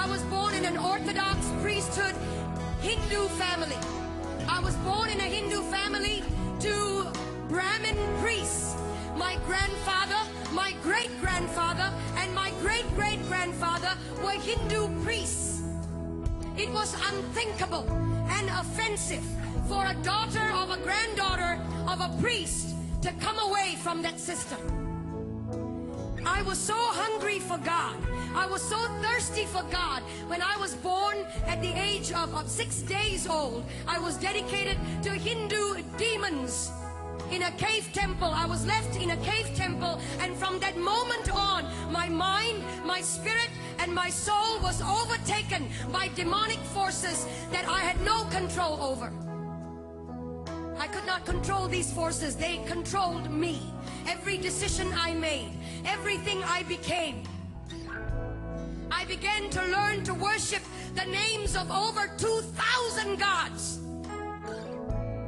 I was born in an Orthodox priesthood Hindu family. I was born in a Hindu family to Brahmin priests. My grandfather, my great-grandfather, and my great-great-grandfather were Hindu priests. It was unthinkable and offensive for a daughter of a granddaughter of a priest to come away from that system. I was so hungry for God. I was so thirsty for God. When I was born at the age of 6 days old, I was dedicated to Hindu demons in a cave temple. I was left in a cave temple, and from that moment on, my mind, my spirit, and my soul was overtaken by demonic forces that I had no control over. I could not control these forces. They controlled me. Every decision I made, everything I became. I began to learn to worship the names of over 2,000 gods.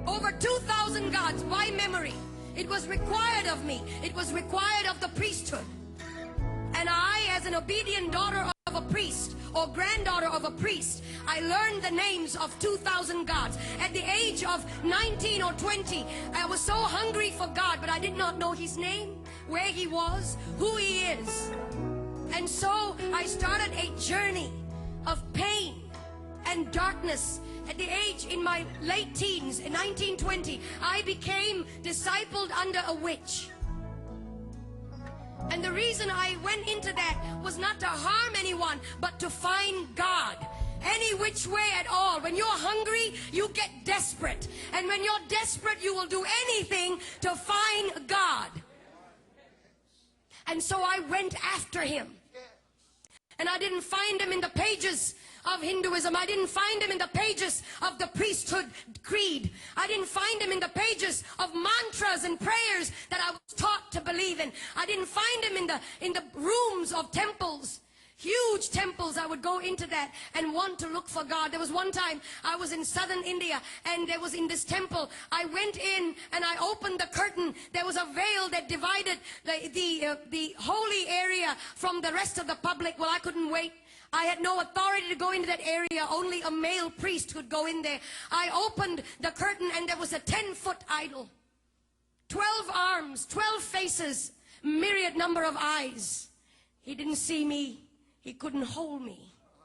Over 2,000 gods by memory. It was required of me. It was required of the priesthood. And I, as an obedient daughter of a priest or granddaughter of a priest, I learned the names of 2,000 gods. At the age of 19 or 20, I was so hungry for God, but I did not know His name, where He was, who He is. And so I started a journey of pain and darkness. At the age, in my late teens, in 1920, I became discipled under a witch. And the reason I went into that was not to harm anyone, but to find God. Any which way at all. When you're hungry, you get desperate. And when you're desperate, you will do anything to find God. And so I went after Him. And I didn't find Him in the pages of Hinduism. I didn't find Him in the pages of the priesthood creed. I didn't find Him in the pages of mantras and prayers that I was taught to believe in. I didn't find Him in the rooms of temples. Huge temples. I would go into that and want to look for God. There was one time I was in southern India, and there was in this temple. I went in and I opened the curtain. There was a veil that divided the holy area from the rest of the public. Well, I couldn't wait. I had no authority to go into that area. Only a male priest could go in there. I opened the curtain, and there was a 10-foot idol. 12 arms, 12 faces, myriad number of eyes. He didn't see me. He couldn't hold me.